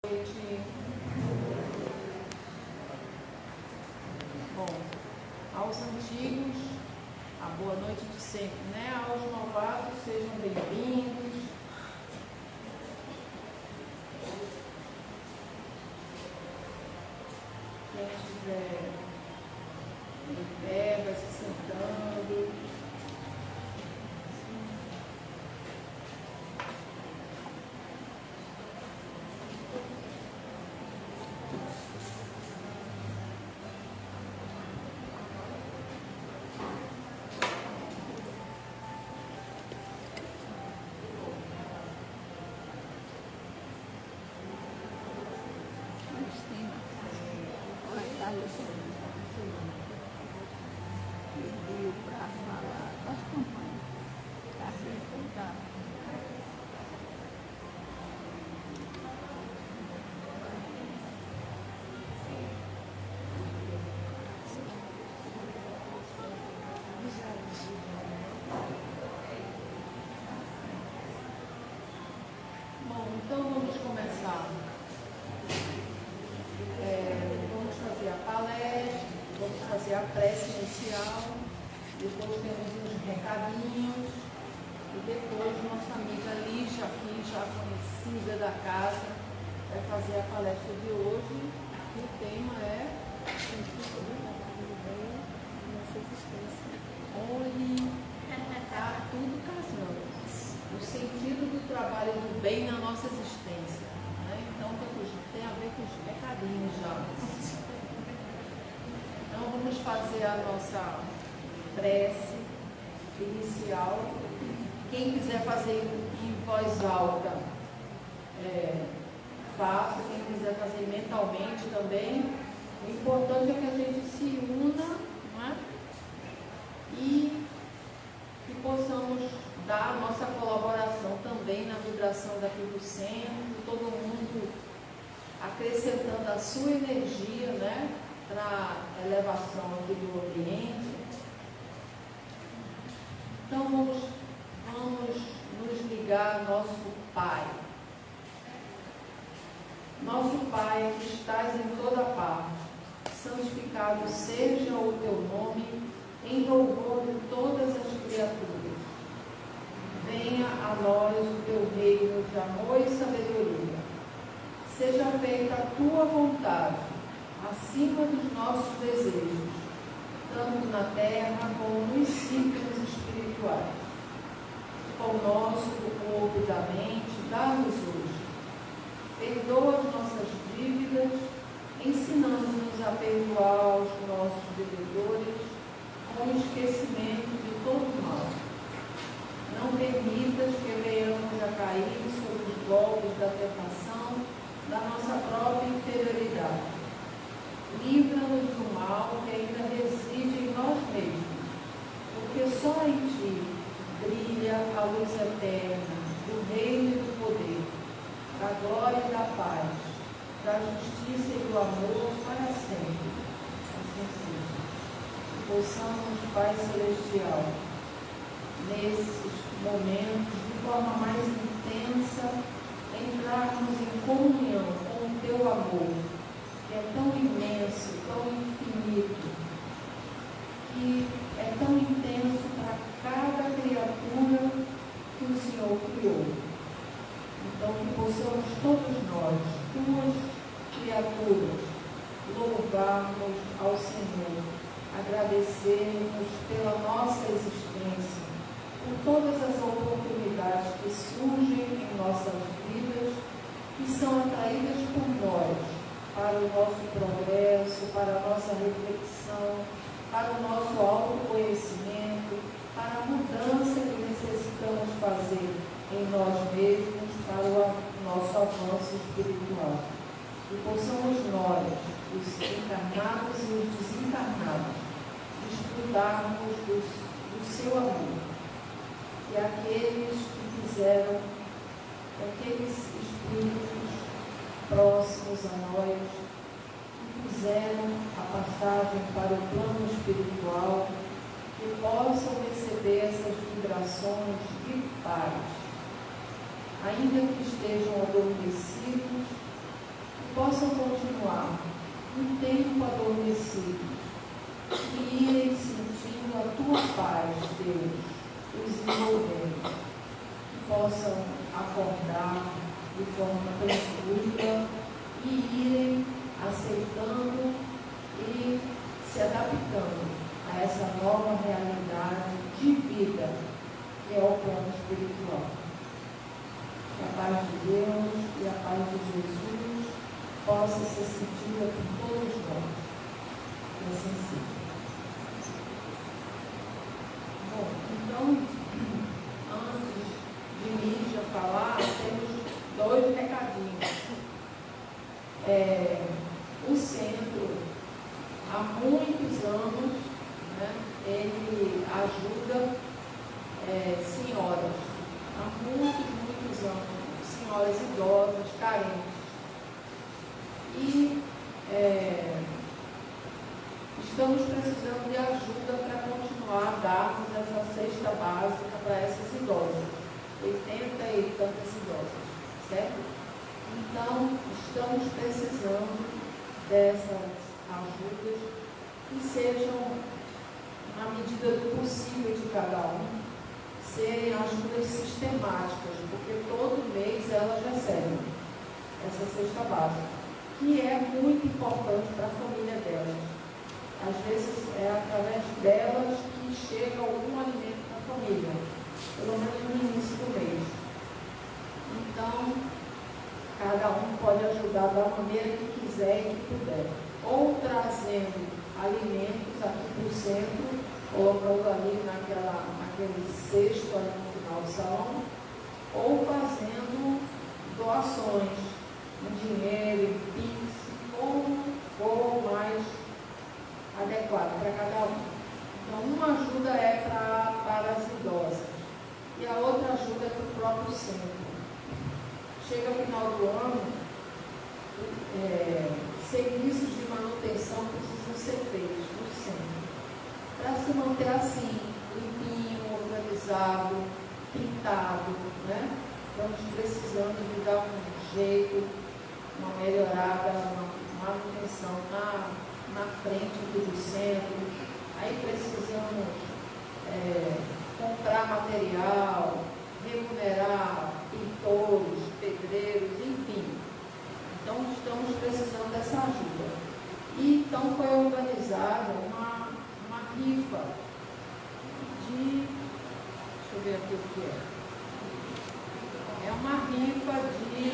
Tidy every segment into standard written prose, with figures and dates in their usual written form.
noite. Bom, aos antigos, a boa noite de sempre, né? Aos novatos, sejam bem-vindos. Quem estiver em pé, vai se sentando. Então vamos começar. Vamos fazer a palestra, vamos fazer a prece inicial, depois temos uns recadinhos e depois nossa amiga Lígia, aqui já conhecida da casa, vai fazer a palestra de hoje e o tema é Olhe, está tudo casando. O sentido do trabalho do bem na nossa existência, né? Então tem a ver com os recadinhos já. Então vamos fazer a nossa prece inicial. Quem quiser fazer em voz alta, faça. Quem quiser fazer mentalmente também. O importante é que a gente se una, não é? E que possamos dar a nossa colaboração também na vibração daqui do centro, todo mundo acrescentando a sua energia, né, para a elevação aqui do ambiente. Então vamos nos ligar ao nosso Pai. Nosso Pai que estás em toda parte, santificado seja o teu nome, em louvor de todas as criaturas. Venha a nós o teu reino de amor e sabedoria. Seja feita a tua vontade, acima dos nossos desejos, tanto na terra como nos círculos espirituais. O pão nosso do corpo e da mente, dá-nos hoje. Perdoa as nossas dívidas, ensinando-nos a perdoar os nossos devedores, com o esquecimento de todo mal. Não permitas que venhamos a cair sob os golpes da tentação, da nossa própria inferioridade. Livra-nos do mal que ainda reside em nós mesmos, porque só em ti brilha a luz eterna do reino e do poder, da glória e da paz, da justiça e do amor para sempre. Assim seja. Que possamos, Pai Celestial, nesses momentos, de forma mais intensa, entrarmos em comunhão com o teu amor, que é tão imenso, tão infinito, que é tão intenso para cada criatura que o Senhor criou. Então, que possamos todos nós, tuas criaturas, louvarmos ao Senhor, agradecermos pela nossa existência, por todas as oportunidades que surgem em nossas vidas, que são atraídas por nós, para o nosso progresso, para a nossa reflexão, para o nosso autoconhecimento, para a mudança que necessitamos fazer em nós mesmos, para o nosso avanço espiritual. E possamos nós, os encarnados e os desencarnados, desfrutarmos do seu amor. E aqueles que fizeram, aqueles espíritos próximos a nós, que fizeram a passagem para o plano espiritual, que possam receber essas vibrações de paz, ainda que estejam adormecidos, possam continuar um tempo adormecido e irem sentindo a tua paz, Deus, os envolvendo, que possam acordar de forma tranquila e irem aceitando e se adaptando a essa nova realidade de vida que é o plano espiritual. Que a paz de Deus e a paz de Jesus possa ser sentida por todos nós. Que assim seja. Bom, então, antes de Lígia falar, temos 2 recadinhos. O centro, há muitos anos, né, ele ajuda senhoras, há muitos anos, senhoras idosas, carentes. E estamos precisando de ajuda para continuar a darmos essa cesta básica para essas idosas, 80 e tantas idosas, certo? Então, estamos precisando dessas ajudas que sejam, na medida do possível de cada um, serem ajudas sistemáticas, porque todo mês elas recebem essa cesta básica, que é muito importante para a família delas. Às vezes é através delas que chega algum alimento para a família, pelo menos no início do mês. Então, cada um pode ajudar da maneira que quiser e que puder. Ou trazendo alimentos aqui para o centro, colocando ali naquele cesto ali no final do salão, ou fazendo doações em dinheiro, em Pix, como for mais adequado para cada um. Então, uma ajuda é para as idosas e a outra ajuda é para o próprio centro. Chega no final do ano, serviços de manutenção precisam ser feitos no centro, para se manter assim, limpinho, organizado, pintado, né? Estamos precisando de dar um jeito, uma melhorada, uma manutenção na frente do centro. Aí precisamos comprar material, remunerar pintores, pedreiros, enfim. Então, estamos precisando dessa ajuda. E então foi organizada uma rifa de... Deixa eu ver aqui o que é. É uma rifa de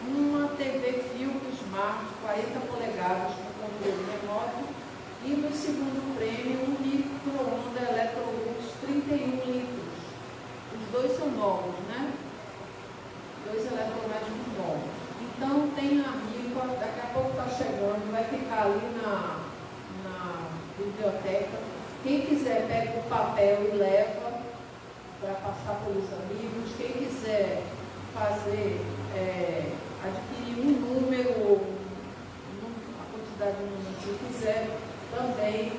uma TV Philips Smart 40 polegadas com controle remoto e no segundo prêmio um micro-ondas Electrolux 31 litros. Os dois são novos, né? 2 eletrodomésticos novos. Então tem a rifa, daqui a pouco está chegando, vai ficar ali na biblioteca. Quem quiser pega o papel e leva para passar pelos amigos. Quem quiser fazer, adquirir um número, a quantidade de números que quiser, também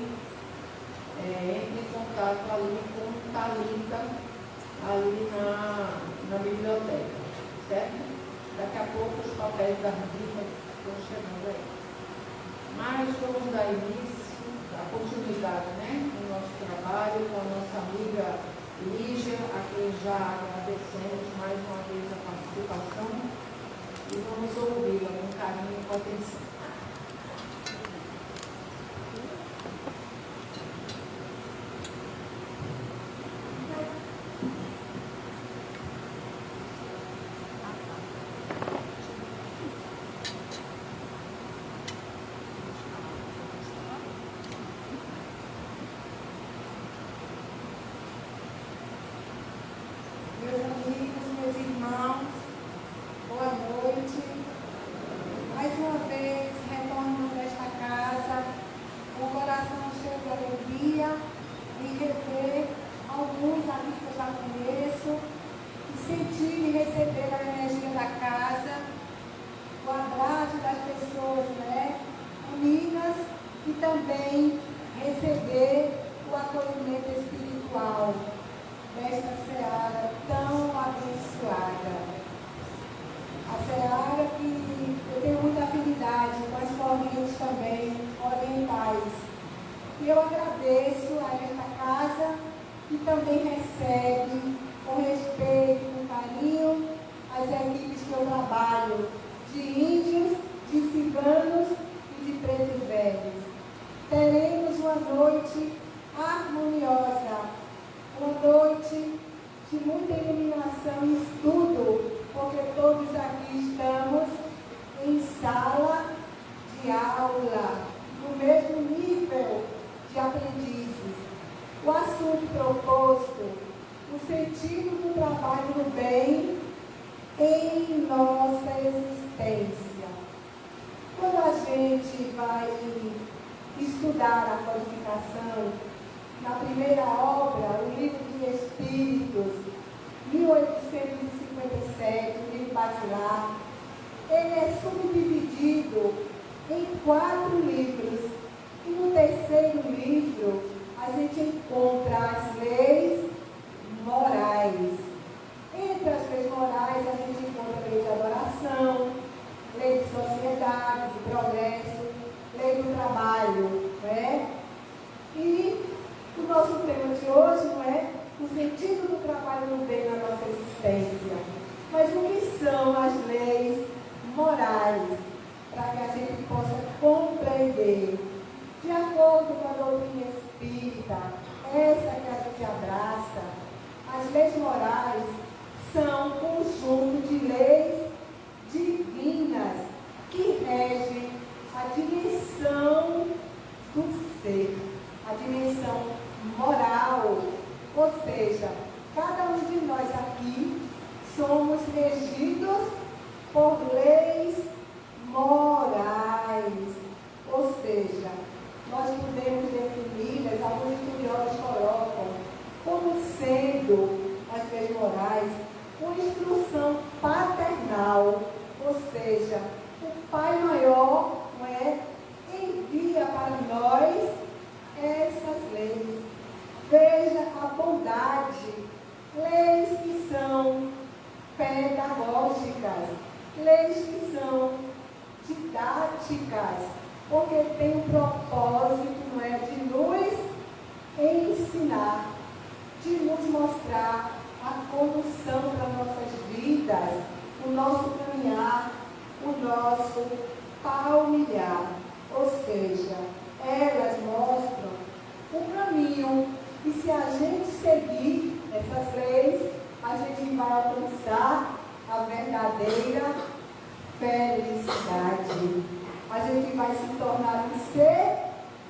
entre em contato ali com Thalita, ali na biblioteca, certo? Daqui a pouco os papéis da rifa estão chegando aí. Mas vamos dar início, a continuidade, né, no nosso trabalho com a nossa amiga Lígia, a quem já agradecemos mais uma vez a participação e vamos ouvi-la com carinho e com atenção. Meus amigos, meus irmãos, boa noite. Mais uma vez, também recebe com respeito, com carinho, as equipes que eu trabalho, de índios, de ciganos e de pretos velhos. Teremos uma noite harmoniosa, uma noite de muita iluminação e estudo, porque todos aqui estamos em sala de aula, no mesmo nível de aprendizes. O assunto proposto, o sentido do trabalho do bem em nossa existência. Quando a gente vai estudar a codificação, na primeira obra, o Livro dos Espíritos, 1857, o livro basilar, ele é subdividido em 4 livros. E no terceiro livro, a gente encontra as leis morais. Entre as leis morais, a gente encontra a lei de adoração, lei de sociedade, de progresso, lei do trabalho, não é? E o nosso tema de hoje não é o sentido do trabalho no bem na nossa existência, mas o que são as leis morais, para que a gente possa compreender, de acordo com a doutrina espírita, essa que a gente abraça. As leis morais são um conjunto de leis divinas que regem a dimensão do ser, a dimensão moral, ou seja, cada um de nós aqui somos regidos por leis morais, ou seja, nós podemos defini-las, alguns estudiosos colocam, como sendo as leis morais uma instrução paternal, ou seja, o Pai Maior, não é, envia para nós essas leis. Veja a bondade, leis que são pedagógicas, leis que são didáticas, porque tem o propósito, não é, de nos ensinar, de nos mostrar a condução para nossas vidas, o nosso caminhar, o nosso palmilhar. Ou seja, elas mostram o caminho e se a gente seguir essas leis, a gente vai alcançar a verdadeira felicidade. A gente vai se tornar um ser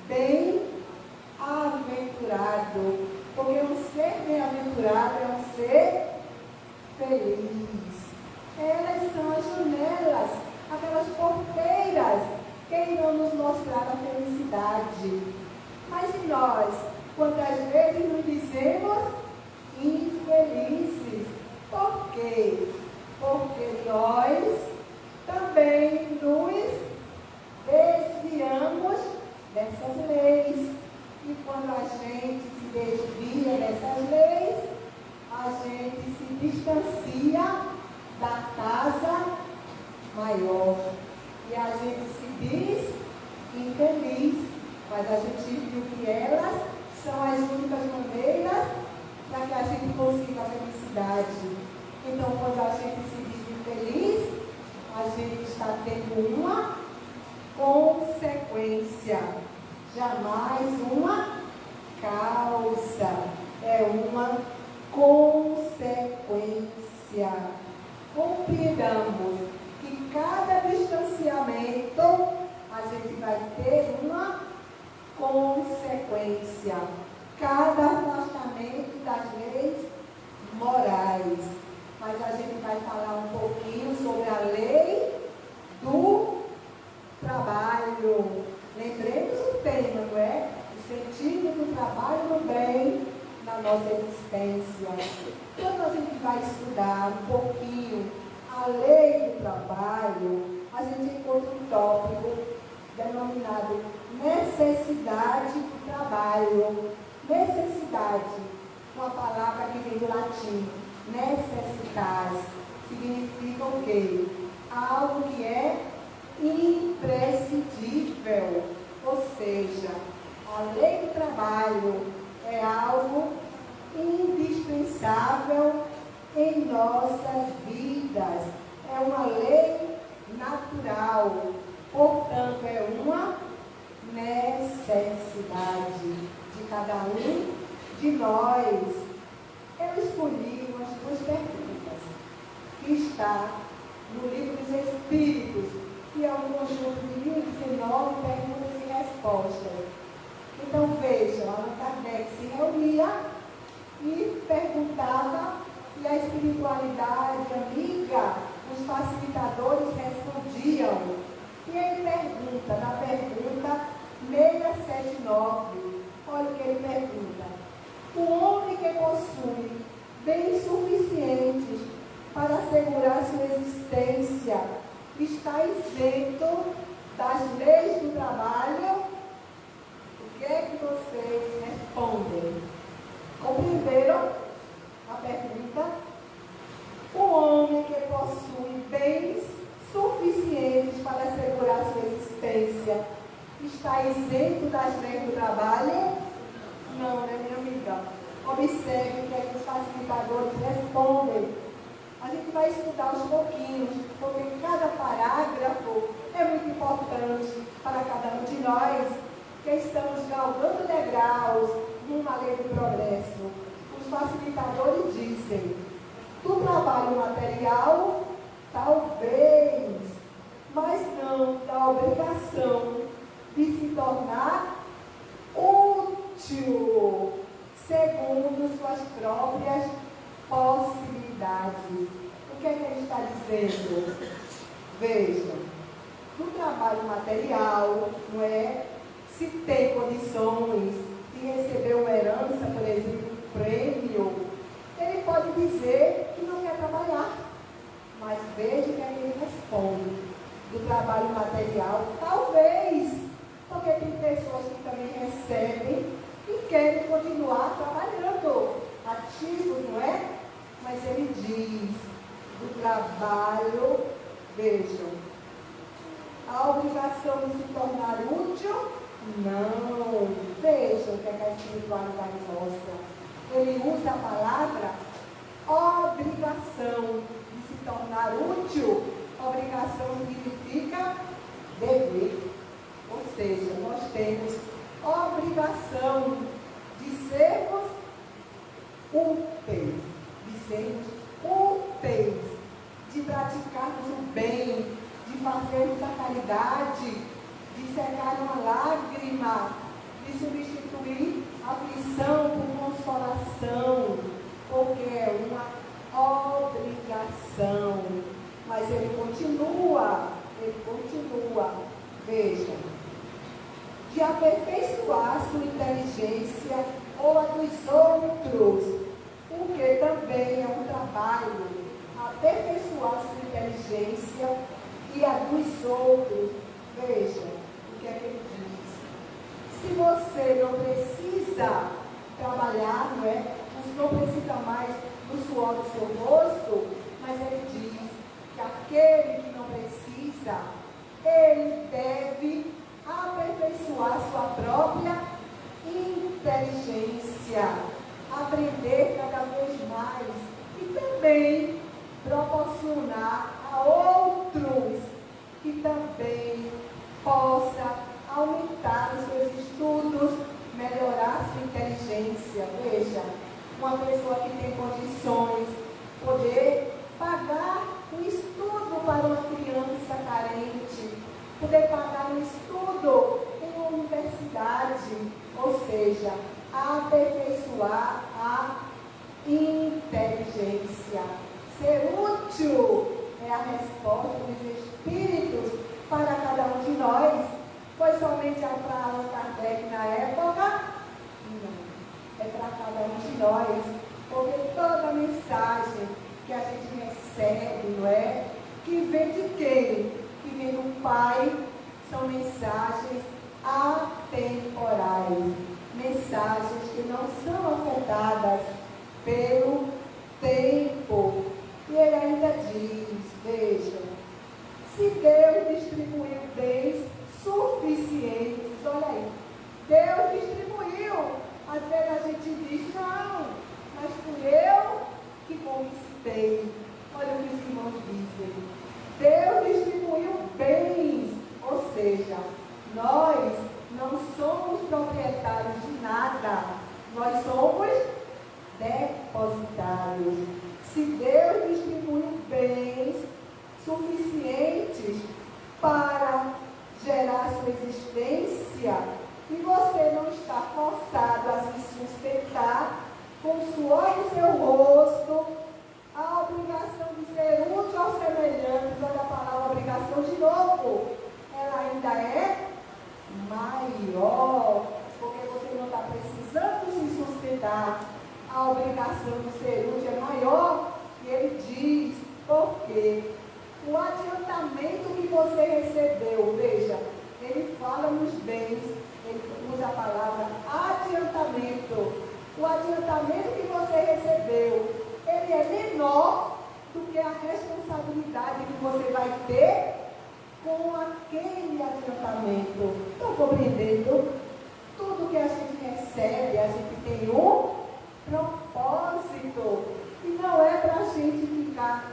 bem-aventurado, porque um ser bem-aventurado é um ser feliz. Elas são as janelas, aquelas porteiras que irão nos mostrar a felicidade. Mas e nós, quantas vezes nos dizemos infelizes? Por quê? Porque nós também nos desviamos dessas leis. E quando a gente se desvia dessas leis, a gente se distancia da casa maior. E a gente se diz infeliz. Mas a gente viu que elas são as únicas maneiras para que a gente consiga a felicidade. Então, quando a gente se diz infeliz, a gente está tendo uma consequência, jamais uma causa, é uma consequência. Compreendamos que cada distanciamento a gente vai ter uma consequência, cada afastamento das leis morais. Mas a gente vai falar um pouquinho sobre a lei do trabalho. Lembremos o tema, não é? O sentido do trabalho no bem na nossa existência. Quando a gente vai estudar um pouquinho a lei do trabalho, a gente encontra um tópico denominado necessidade do trabalho. Necessidade, uma palavra que vem do latim, necessitas, significa o quê? Algo que é imprescindível. Ou seja, a lei do trabalho é algo indispensável em nossas vidas. É uma lei natural, portanto, é uma necessidade de cada um de nós. Eu escolhi umas duas perguntas que está no Livro dos Espíritos, que é um conjunto de 1019 perguntas e respostas. Então vejam, Allan Kardec se reunia e perguntava, e a espiritualidade amiga, os facilitadores respondiam. E ele pergunta, na pergunta 679, olha o que ele pergunta: o homem que possui bens suficientes para assegurar sua existência está isento das leis do trabalho? O que é que vocês respondem? Compreenderam a pergunta? O homem que possui bens suficientes para assegurar sua existência está isento das leis do trabalho? Não, né, minha amiga? Observe o que é que os facilitadores respondem. A gente vai estudar aos pouquinhos, porque cada parágrafo é muito importante para cada um de nós que estamos galgando degraus numa lei do progresso. Os facilitadores dizem: do trabalho material, talvez, mas não da obrigação de se tornar útil, segundo suas próprias possibilidades. O que é que ele está dizendo? Vejam, do trabalho material, não é? Se tem condições de receber uma herança, por exemplo, um prêmio, ele pode dizer que não quer trabalhar. Mas veja o que é que ele responde. Do trabalho material, talvez, porque tem pessoas que também recebem e querem continuar trabalhando, ativos, não é? Mas ele diz, do trabalho, vejam, a obrigação de se tornar útil? Não. Vejam o que é que a espiritualidade mostra. Ele usa a palavra obrigação de se tornar útil. Obrigação significa dever. Ou seja, nós temos obrigação de sermos úteis, de praticarmos o bem, de fazermos a caridade, de secar uma lágrima, de substituir a aflição por consolação, porque é uma obrigação. Mas ele continua, veja, de aperfeiçoar sua inteligência ou a dos outros, porque também é um trabalho, aperfeiçoar sua inteligência e a dos outros. Veja o que é que ele diz. Se você não precisa trabalhar, não é? Você não precisa mais do suor do seu rosto, mas ele diz que aquele que não precisa, ele deve aperfeiçoar sua própria inteligência, aprender cada vez mais e também proporcionar a outros que também possa aumentar os seus estudos, melhorar sua inteligência. Veja, uma pessoa que tem condições, poder pagar um estudo para uma criança carente, poder pagar um estudo em uma universidade, ou seja, aperfeiçoar a inteligência. Ser útil é a resposta dos Espíritos para cada um de nós. Foi somente para Allan Kardec na época? Não. É para cada um de nós. Porque toda mensagem que a gente recebe, não é? Que vem de quem? Que vem do Pai, são mensagens atemporais. Mensagens que não são afetadas pelo tempo. E ele ainda diz, veja, se Deus distribuiu bens suficientes, olha aí, Deus distribuiu. Às vezes a gente diz, não, mas fui eu que conquistei. Olha o que os irmãos dizem. Deus distribuiu bens, ou seja, nós não somos proprietários de nada, nós somos depositários. Se Deus distribuiu bens suficientes para gerar sua existência, e você não está forçado a se sustentar com o suor do seu rosto, a obrigação de ser útil aos semelhantes, olha a palavra obrigação de novo, ela ainda é maior, porque você não está precisando se sustentar. A obrigação de ser útil é maior, e ele diz, porque o adiantamento que você recebeu, veja, ele fala nos bens, ele usa a palavra adiantamento. O adiantamento que você recebeu, ele é menor do que a responsabilidade que você vai ter com aquele adiantamento. Estão compreendendo? Tudo que a gente recebe, a gente tem um propósito. E não é para a gente ficar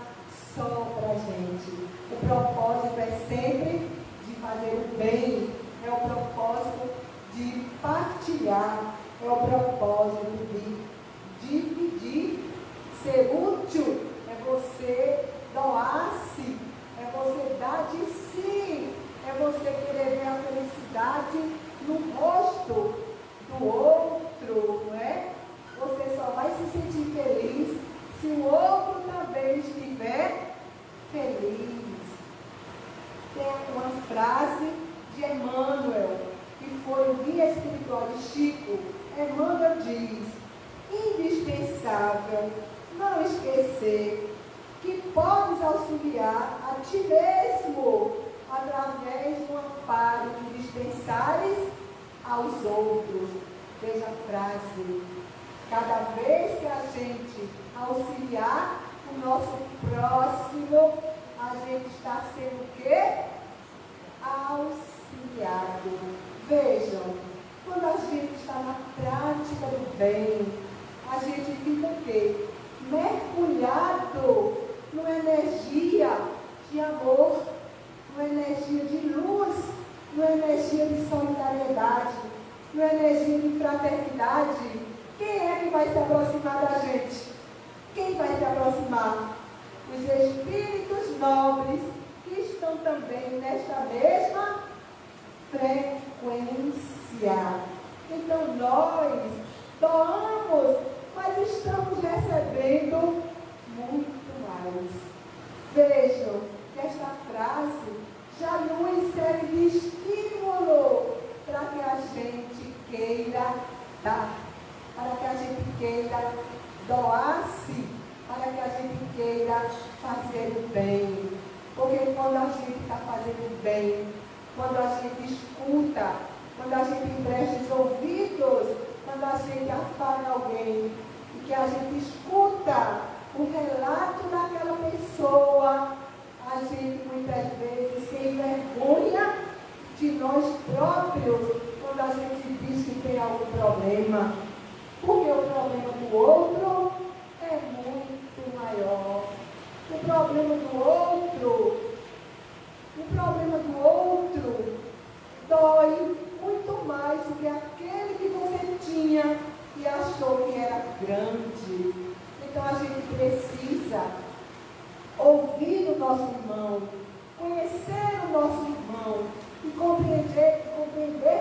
só para a gente. O propósito é sempre de fazer o bem. É o propósito de partilhar. É o propósito de dividir. Ser útil é você doar-se. É você dar de si. É você querer ver a felicidade no rosto do outro, não é? Você só vai se sentir feliz se o outro também estiver feliz. Tem uma frase de Emmanuel, que foi o guia espiritual de Chico. Emmanuel diz: indispensável não esquecer que podes auxiliar a ti mesmo através do amparo que dispensares aos outros. Veja a frase. Cada vez que a gente auxiliar o nosso próximo, a gente está sendo o quê? Auxiliado. Vejam, quando a gente está na prática do bem, a gente fica o quê? Mergulhado numa energia de amor, numa energia de luz, numa energia de solidariedade, numa energia de fraternidade. Quem é que vai se aproximar da gente? Quem vai se aproximar? Os espíritos nobres que estão também nesta mesma frequência. Então nós doamos, mas estamos recebendo muito mais. Vejam que esta frase já nos serve de estímulo para que a gente queira dar, para que a gente queira doar-se, para que a gente queira fazer o bem. Porque quando a gente está fazendo o bem, quando a gente escuta, quando a gente empresta os ouvidos, quando a gente afaga alguém, e que a gente escuta o relato daquela pessoa, a gente muitas vezes se envergonha de nós próprios quando a gente diz que tem algum problema. Porque o problema do outro é muito maior. O problema do outro dói muito mais do que aquele que você tinha e achou que era grande. Então a gente precisa ouvir o nosso irmão, conhecer o nosso irmão e compreender,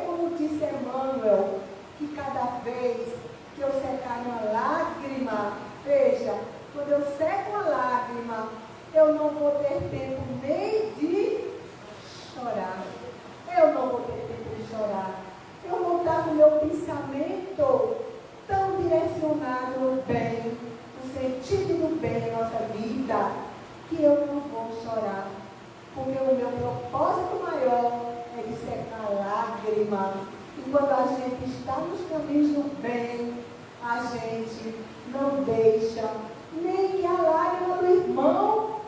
como disse Emmanuel, que cada vez que eu secar uma lágrima, veja, quando eu seco uma lágrima, eu não vou ter tempo nem de chorar. Eu não vou ter tempo de chorar. Eu vou estar com o meu pensamento tão direcionado no bem, no sentido do bem na nossa vida, que eu não vou chorar. Porque o meu propósito maior é de secar a lágrima. E quando a gente está nos caminhos do bem, a gente não deixa nem que a lágrima do irmão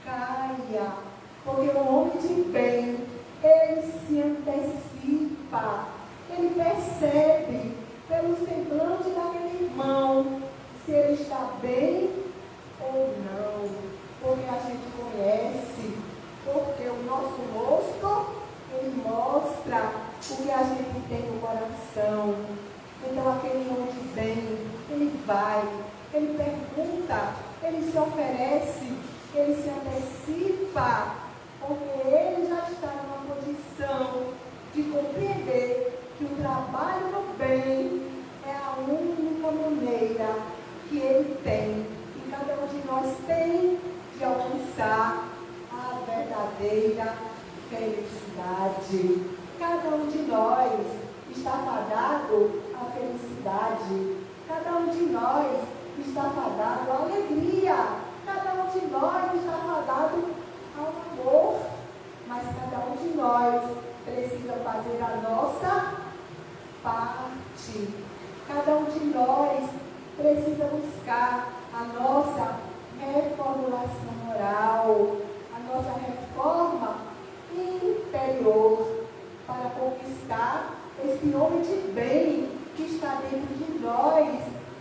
caia. Porque o homem de bem, ele se antecipa, ele percebe pelo semblante daquele irmão, se se ele está bem ou não, porque a gente conhece, porque o nosso rosto, ele mostra o que a gente tem no coração. Então aquele homem de bem, ele vai, ele pergunta, ele se oferece, ele se antecipa, porque ele já está numa condição de compreender que o trabalho no bem é a única maneira que ele tem, e cada um de nós tem de alcançar a verdadeira felicidade. Cada um de nós está fadado à felicidade. Cada um de nós está fadado à alegria. Cada um de nós está fadado ao amor. Mas cada um de nós precisa fazer a nossa parte. Cada um de nós precisa buscar a nossa reformulação moral, a nossa reforma interior, para conquistar esse homem de bem que está dentro de nós,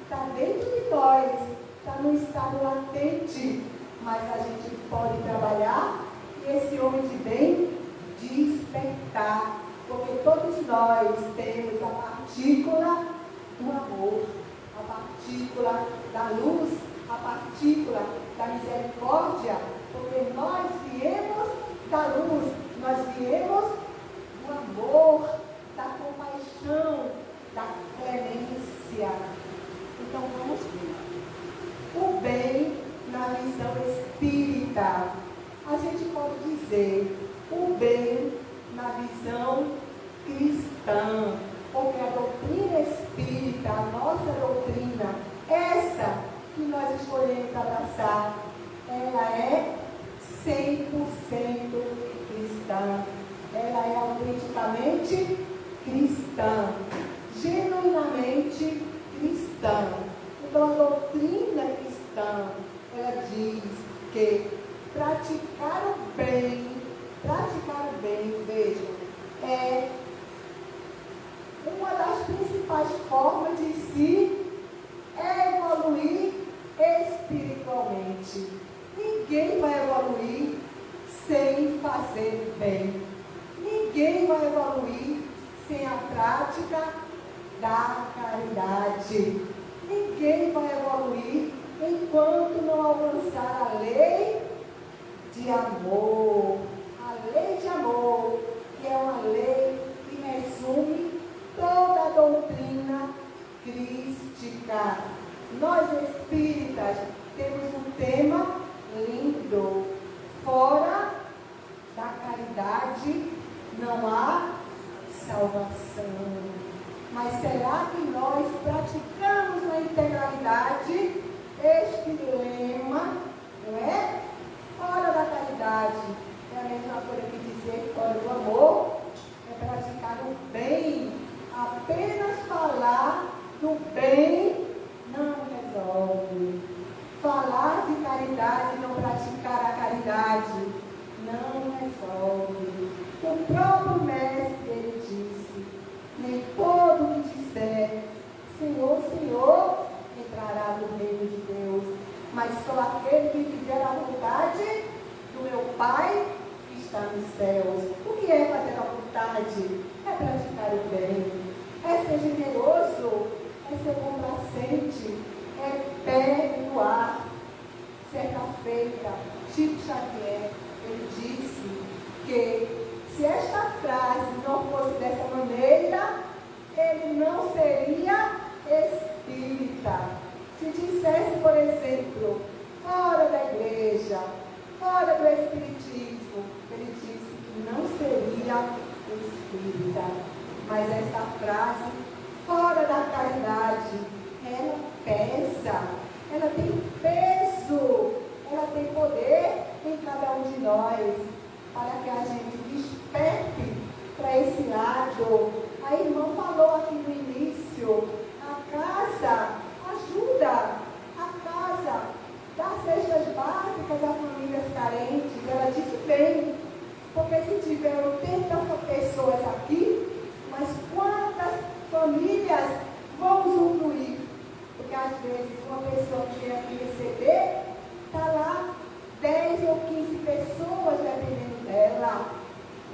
está no estado latente, mas a gente pode trabalhar e esse homem de bem despertar, porque todos nós temos a partícula do amor, a partícula da luz, a partícula da misericórdia, porque nós viemos da luz, nós viemos do amor, da compaixão, da clemência. Então vamos ver. O bem na visão espírita. A gente pode dizer o bem na visão cristã, porque a doutrina espírita, a nossa doutrina, essa que nós escolhemos abraçar, ela é 100% cristã. Ela é autenticamente cristã, genuinamente cristã. Então a doutrina cristã, ela diz que praticar o bem, vejam, é uma das principais formas de se evoluir espiritualmente. Ninguém vai evoluir sem fazer o bem. Ninguém vai evoluir sem a prática da caridade. Ninguém vai evoluir enquanto não alcançar a lei de amor. A lei de amor, que é uma lei que resume toda a doutrina crística. Nós espíritas temos um tema lindo. Fora da caridade não há salvação. Mas será que nós praticamos na integralidade este lema, não é? Fora da caridade é a mesma coisa que dizer fora do amor, é praticar o bem. Apenas falar do bem não resolve. Falar de caridade e não praticar a caridade não resolve. O próprio mestre, ele disse, nem todo que disser Senhor, Senhor, entrará no reino de Deus, mas só aquele que fizer a vontade do meu Pai que está nos céus. O que é fazer a vontade? É praticar o bem, é ser generoso, é ser complacente, é perdoar. Certa feita, Chico Xavier, ele disse que se esta frase não fosse dessa maneira, ele não seria espírita. Se dissesse, por exemplo, fora da igreja, fora do espiritismo, ele disse que não seria espírita. Mas esta frase, fora da caridade, ela pesa, ela tem peso, ela tem poder em cada um de nós, para que a gente desperte para esse lado. A irmã falou aqui no início, a casa ajuda, a casa dá cestas básicas a famílias carentes. Ela disse bem, porque se tiver 80 pessoas aqui, mas quantas famílias vão usufruir? Porque às vezes uma pessoa que vem aqui receber, está lá 10 ou 15 pessoas dependendo dela.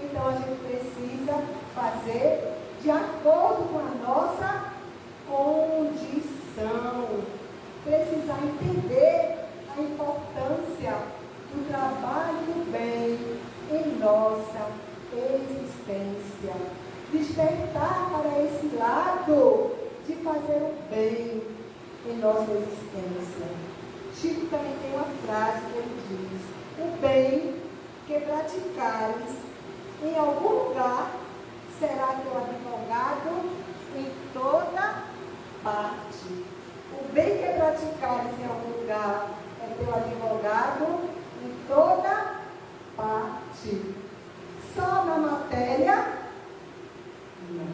Então a gente precisa fazer de acordo com a nossa condição. Precisar entender a importância do trabalho do bem em nossa existência. Despertar para esse lado de fazer o bem em nossa existência. Chico também tem uma frase que ele diz: o bem que praticares em algum lugar será teu advogado em toda parte. O bem que praticares em algum lugar é teu advogado em toda parte. Só na matéria? Não.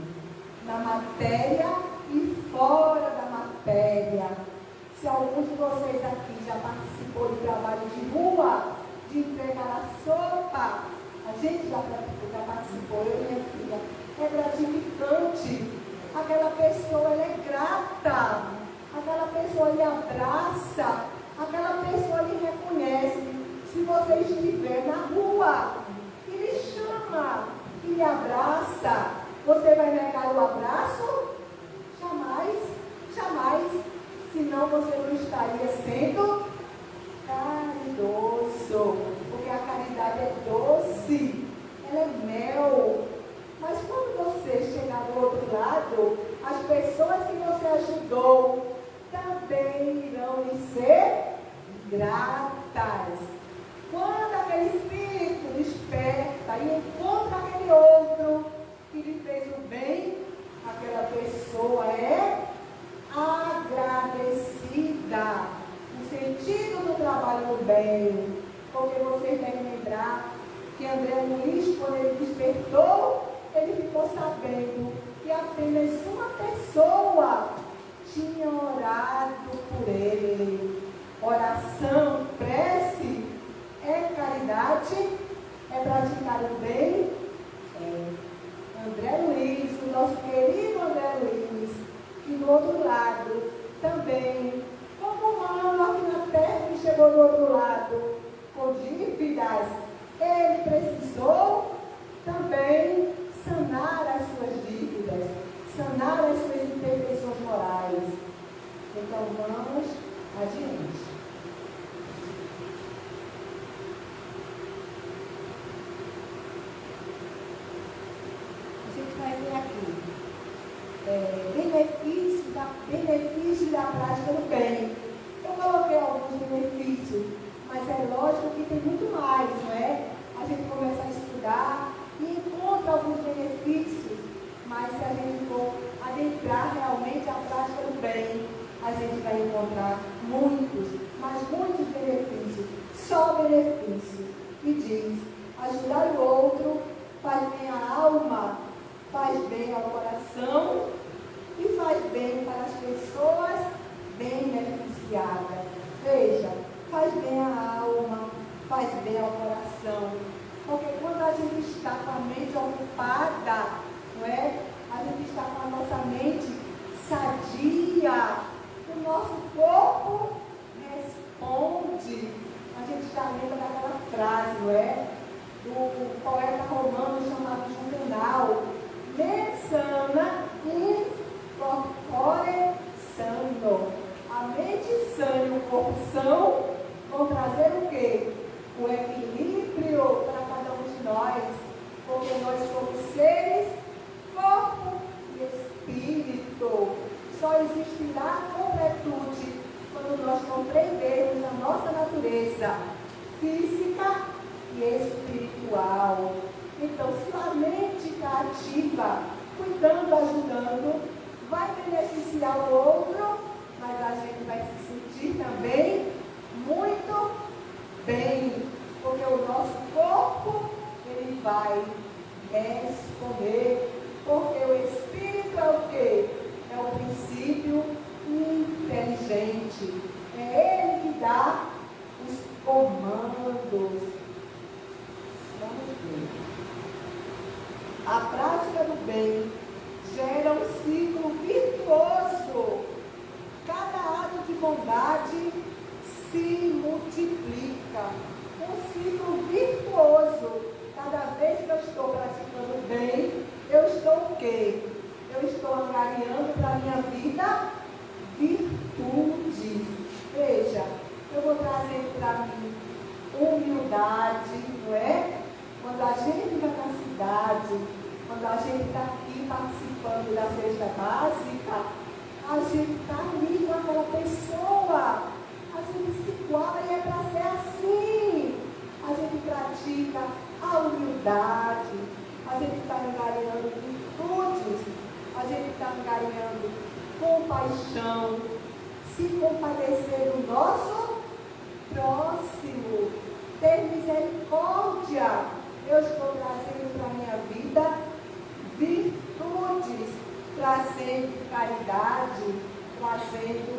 Na matéria e fora da matéria. Se alguns de vocês aqui já participou de trabalho de rua, de entregar a sopa, a gente já participou, eu e minha filha. É gratificante. Aquela pessoa, ela é grata. Aquela pessoa lhe abraça. Aquela pessoa lhe reconhece. Se você estiver na rua e lhe chama e lhe abraça, você vai negar o abraço? Jamais, jamais. Senão você não estaria sendo caridoso. Porque a caridade é doce, ela é mel. Mas quando você chegar do outro lado, as pessoas que você ajudou também irão lhe ser gratas. Quando aquele espírito desperta e encontra aquele outro que lhe fez o bem, aquela pessoa é agradecida. O sentido do trabalho do bem. Porque vocês devem lembrar que André Luiz, quando ele despertou, ele ficou sabendo que apenas uma pessoa tinha orado por ele. Oração, prece, é caridade? É praticar o bem? É. André Luiz, o nosso querido André Luiz, que do outro lado também, como humano aqui na terra que chegou do outro lado, com dívidas, ele precisou também sanar as suas dívidas, sanar as suas imperfeições morais. Então vamos adiante. A gente vai ver aqui benefícios da prática do bem. Eu coloquei alguns benefícios, mas é lógico que tem muito mais, não é? A gente começa a estudar e encontra alguns benefícios, mas se a gente for adentrar realmente a prática do bem, a gente vai encontrar muitos, mas muitos benefícios, só benefícios. E diz: ajudar o outro faz bem à alma, faz bem ao coração e faz bem para as pessoas bem beneficiadas. Veja, faz bem à alma, faz bem ao coração. Porque quando a gente está com a mente ocupada, não é? A gente está com a nossa mente sadia, o nosso corpo responde. A gente está lendo daquela frase, não é? Do poeta romano chamado Juvenal: mens sana in corpore sano. A mente sã e o corpo são vão trazer o quê? O equilíbrio para cada um de nós, porque nós somos seres, corpo e espírito. Só existirá completude quando nós compreendermos a nossa natureza física e espiritual. Então, se a mente está ativa, cuidando, ajudando, vai beneficiar o outro, mas a gente vai se sentir também muito bem, porque o nosso corpo, ele vai responder, porque o Espírito é o quê? É o princípio inteligente, é ele que dá os comandos. Vamos ver. A prática do bem gera um ciclo virtuoso. Cada que bondade se multiplica. Um ciclo virtuoso. Cada vez que eu estou praticando bem, eu estou o quê? Eu estou angariando para a minha vida virtudes. Veja, eu vou trazer para mim humildade, não é? Quando a gente vai na cidade, quando a gente está aqui participando da cesta básica, a gente está ali com aquela pessoa, a gente se iguala e é para ser assim. A gente pratica a humildade, a gente está angariando virtudes, a gente está angariando compaixão, se compadecer do nosso próximo, ter misericórdia. Eu estou trazendo para a minha vida virtudes, trazendo caridade, trazendo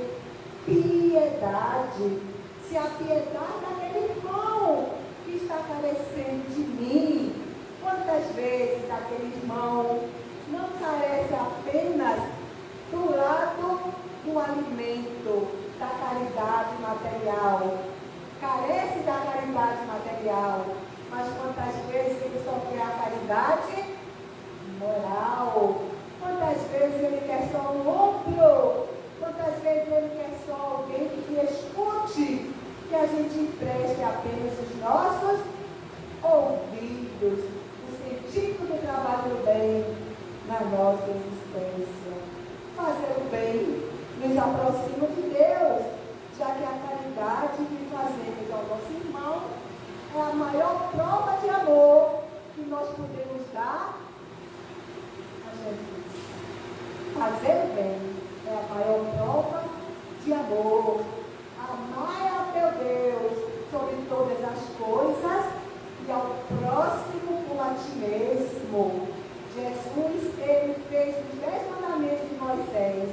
piedade. Se a piedade daquele irmão que está carecendo de mim, quantas vezes aquele irmão não carece apenas do lado do alimento, da caridade material, carece da caridade material, mas quantas vezes ele só quer a caridade moral, quantas vezes ele quer só um ombro, quantas vezes ele quer só alguém que escute, que a gente empreste apenas os nossos ouvidos, o sentido do trabalho do bem na nossa existência. Fazer o bem nos aproxima de Deus, já que a caridade que fazemos ao nosso irmão é a maior prova de amor que nós podemos dar a Jesus. Fazer o bem é a maior prova de amor. Amai a teu Deus sobre todas as coisas e ao próximo como a ti mesmo. Jesus, ele fez os 10 mandamentos de Moisés.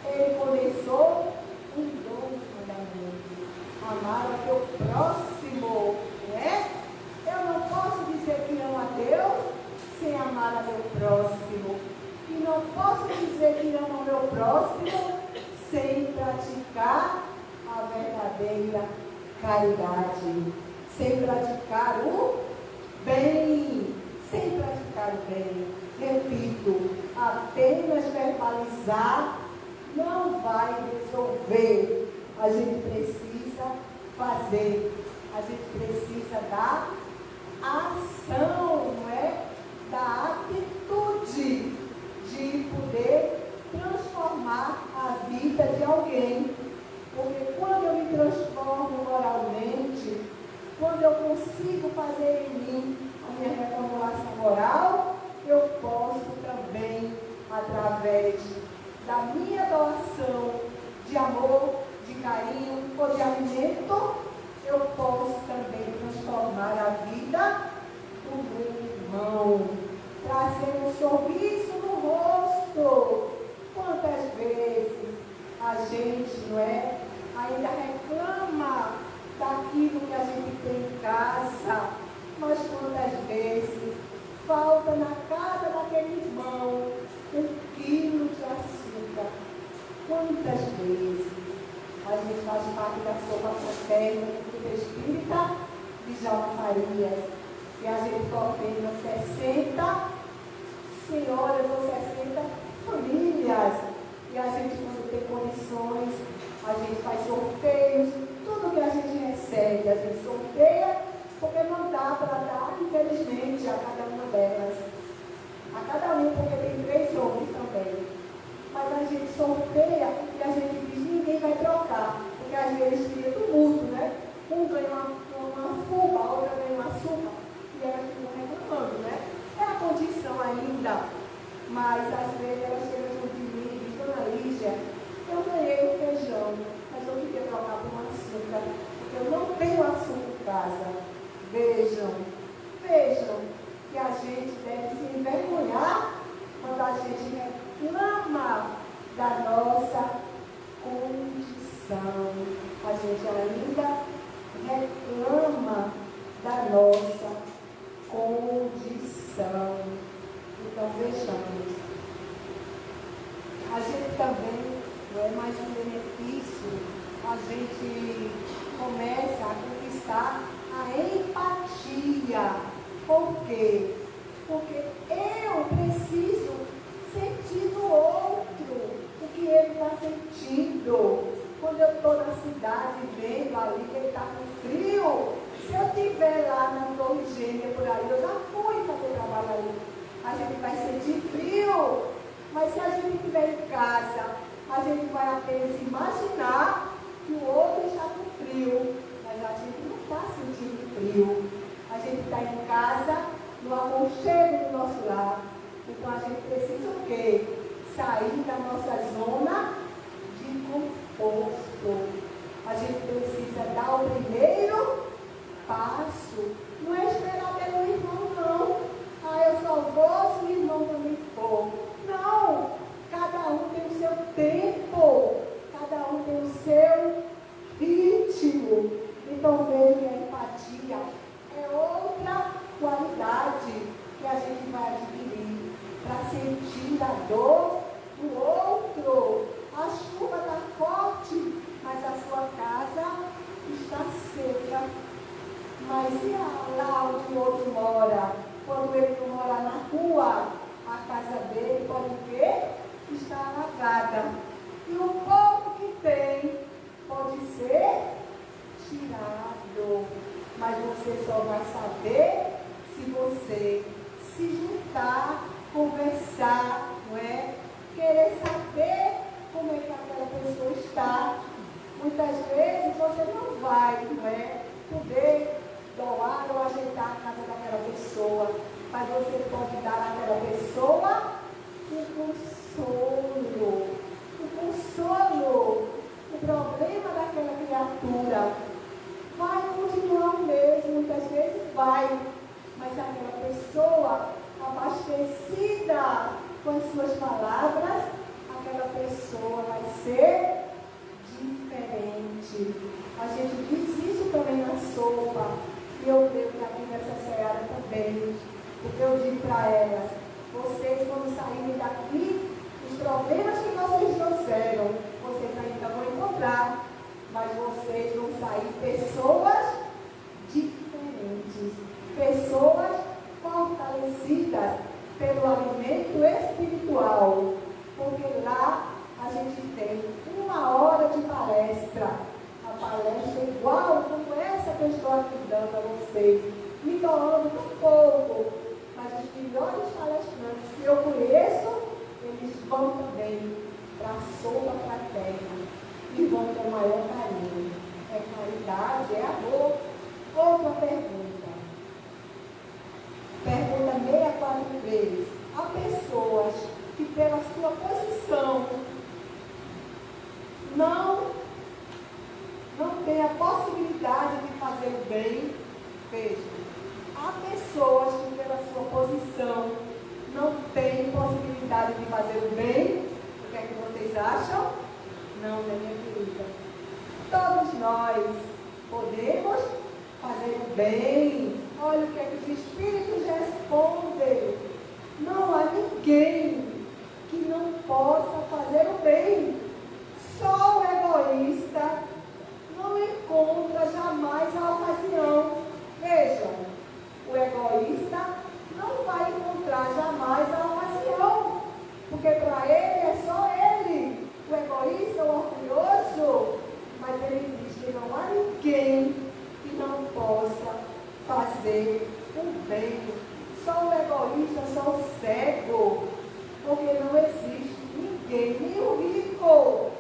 Ele começou com 2 mandamentos. Amar a teu próximo, né? Eu não posso dizer que amo a Deus sem amar a meu próximo. E não posso dizer que amo o meu próximo sem praticar a verdadeira caridade, sem praticar o bem, sem praticar o bem. Repito, apenas verbalizar não vai resolver. A gente precisa fazer, a gente precisa da ação, não é? Da atitude de poder transformar a vida de alguém. Porque quando eu me transformo moralmente, quando eu consigo fazer em mim a minha reformulação moral, eu posso também, através da minha doação de amor, de carinho ou de alimento, eu posso também transformar a vida do meu irmão, trazer um sorriso no rosto. Quantas vezes a gente, não é, ainda reclama daquilo que a gente tem em casa, mas quantas vezes falta na casa daquele irmão 1 quilo de açúcar? Quantas vezes a gente faz parte da sopa fraterna do Espírita de Jalma Farias, e a gente coordena 60 senhoras ou 60 famílias, e a gente, quando tem condições, a gente faz sorteios, tudo que a gente recebe, a gente sorteia, porque não dá para dar, infelizmente, a cada uma delas. A cada um, porque tem 3 homens também. Mas a gente sorteia e a gente diz, ninguém vai trocar, porque às vezes cria tumulto, né? Um ganha uma fuba, a outra ganha uma açúcar, e elas ficam reclamando, né? É a condição ainda, mas às vezes elas chegam junto de mim e dizem, dona Lígia, eu ganhei o feijão, mas eu queria trocar por um açúcar, porque eu não tenho açúcar em casa. Vejam que a gente deve se envergonhar quando a gente reclama da nossa condição. A gente ainda reclama da nossa condição. Então vejamos. A gente também, é mais um benefício, a gente começa a conquistar a empatia. Por quê? Porque eu preciso sentir do outro o que ele está sentindo. Quando eu estou na cidade vendo ali que ele está com frio, se eu estiver lá na Torre Gêmea por aí, eu já fui fazer trabalho ali, a gente vai sentir frio. Mas se a gente estiver em casa, a gente vai apenas imaginar que o outro está com frio, mas a gente não está sentindo frio. A gente está em casa, no aconchego do nosso lar. Então a gente precisa o quê? Sair da nossa zona de conforto. A gente precisa dar o primeiro passo. Não é esperar pelo irmão, não. Ah, eu só vou se o irmão também for. Não. Cada um tem o seu tempo. Cada um tem o seu ritmo. Então veja que a empatia é outra qualidade que a gente vai adquirir para sentir a dor do outro. A chuva está forte, mas a sua casa está seca. Mas e lá onde o outro mora? Quando ele não mora na rua, a casa dele pode ver está alagada. E o pouco que tem pode ser tirado. Mas você só vai saber se você se juntar, conversar, não é? Querer saber como é que aquela pessoa está. Muitas vezes você não vai, não é? Poder doar ou ajeitar a casa daquela pessoa, mas você pode dar àquela pessoa o consolo. O consolo. O problema daquela criatura vai continuar o mesmo, muitas vezes vai, mas aquela pessoa abastecida com as suas palavras, aquela pessoa vai ser diferente. A gente diz isso também na sopa, e eu creio que aqui nessa seara também, porque eu digo para elas, vocês quando saírem daqui, os problemas que vocês trouxeram, vocês ainda vão encontrar, mas vocês vão sair pessoas diferentes, pessoas fortalecidas pelo alimento espiritual, porque lá a gente tem 1 hora de palestra, a palestra é igual como essa que eu estou aqui dando a vocês, me doando um pouco, mas os melhores palestrantes que eu conheço, eles vão também para a sopa fraterna e vão com o maior carinho. É caridade, é amor. Outra pergunta. Pergunta 643. Há pessoas que pela sua posição não têm a possibilidade de fazer o bem. Veja, há pessoas que pela sua posição não têm possibilidade de fazer o bem. O que é que vocês acham? Não, minha querida. Todos nós podemos fazer o bem. Olha o que é que os Espíritos respondem. Não há ninguém que não possa fazer o bem. Só o egoísta não encontra jamais a ocasião. Vejam, o egoísta não vai encontrar jamais a ocasião, porque para ele é só ele, o egoísta, o orgulhoso, mas ele diz que não há ninguém que não possa fazer o bem. Só o egoísta, só o cego, porque não existe ninguém, nem o rico,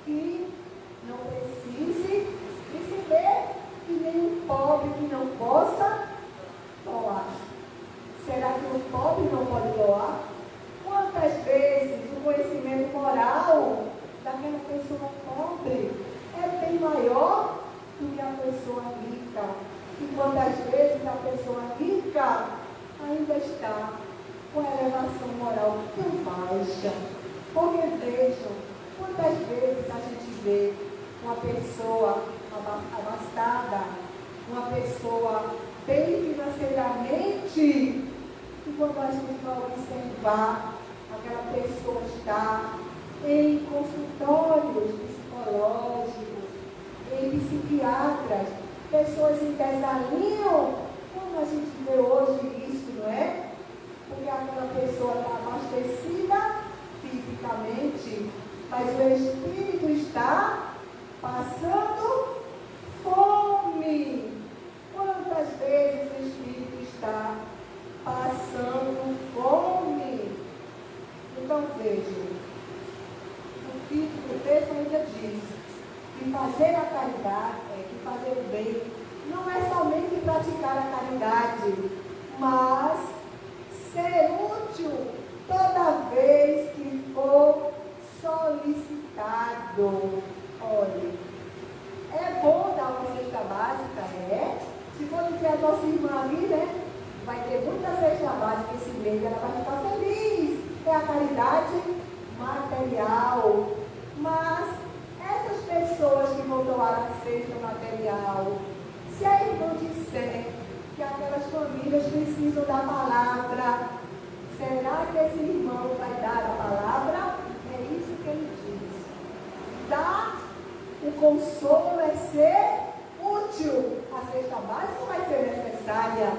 que não precise receber, e nem o pobre que não possa doar. Será que o pobre não pode doar? Quantas vezes o conhecimento moral daquela pessoa pobre é bem maior do que a pessoa rica? E quantas vezes a pessoa rica ainda está com a elevação moral tão baixa? Porque vejam, quantas vezes a gente vê uma pessoa abastada, uma pessoa bem financeiramente, e quando a gente vai observar, aquela pessoa está em consultórios psicológicos, em psiquiatras, pessoas em desalinho, como a gente vê hoje isso, não é? Porque aquela pessoa está abastecida fisicamente, mas o espírito está passando fome. Quantas vezes o espírito está passando fome? Então vejam, o texto ainda diz que fazer a caridade, que fazer o bem, não é somente praticar a caridade, mas ser útil toda vez que for solicitado. Olha, é bom dar uma cesta básica, é? Se for dizer a nossa irmã ali, né? Vai ter muita cesta básica esse mês, ela vai ficar feliz. É a caridade material. Mas essas pessoas que vão doar a cesta material, se a irmã disser que aquelas famílias precisam da palavra, será que esse irmão vai dar a palavra? É isso que ele diz. Dar o consolo é ser útil. A cesta básica não vai ser necessária,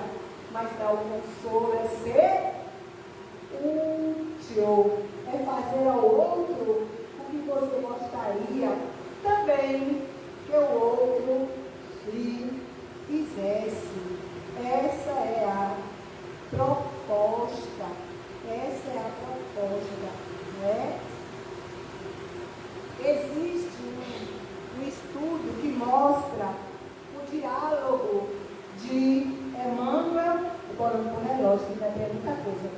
mas dar o consolo é ser útil. É fazer ao outro o que você gostaria também que o outro lhe fizesse. Essa é a proposta. Essa é a proposta, né? Existe um estudo que mostra o diálogo de Emmanuel, agora não pôr relógio, que vai ter muita coisa.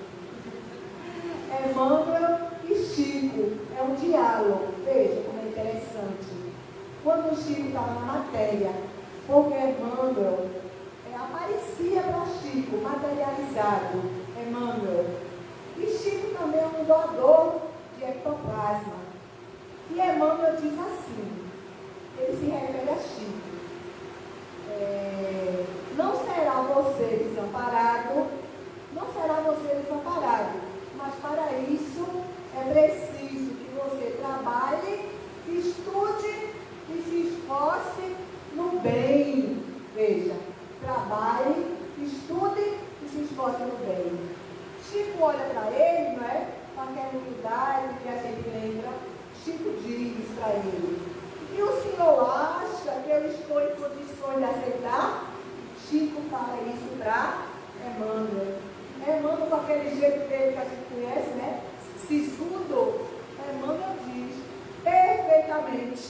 Emmanuel e Chico, é um diálogo, veja como é interessante. Quando o Chico estava na matéria, porque Emmanuel aparecia para Chico, materializado, Emmanuel. E Chico também é um doador de ectoplasma. E Emmanuel diz assim, ele se refere a Chico. Não será você desamparado, mas para isso é preciso que você trabalhe, estude e se esforce no bem. Veja, trabalhe, estude e se esforce no bem. Chico olha para ele, não é? Com aquela humildade que a gente lembra, Chico diz para ele: e o senhor acha que eu estou em condições de aceitar? Chico fala isso para Emmanuel. Emmanuel, com aquele jeito dele que a gente conhece, né? Sisudo, Emmanuel diz: perfeitamente,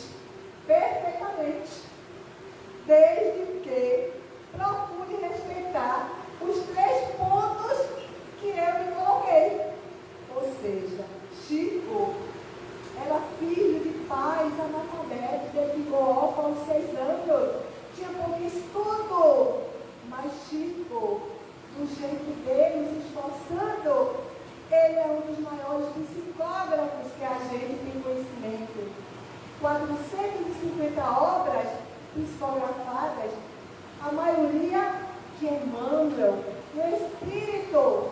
desde que procure respeitar os 3 pontos que eu lhe coloquei. Ou seja, Chico era filho de pais analfabetos, ele ficou órfão aos 6 anos, tinha pouco estudo, mas Chico, do jeito dele, se esforçando, ele é um dos maiores psicógrafos que a gente tem conhecimento. 450 obras psicografadas, a maioria de Emmanuel, no espírito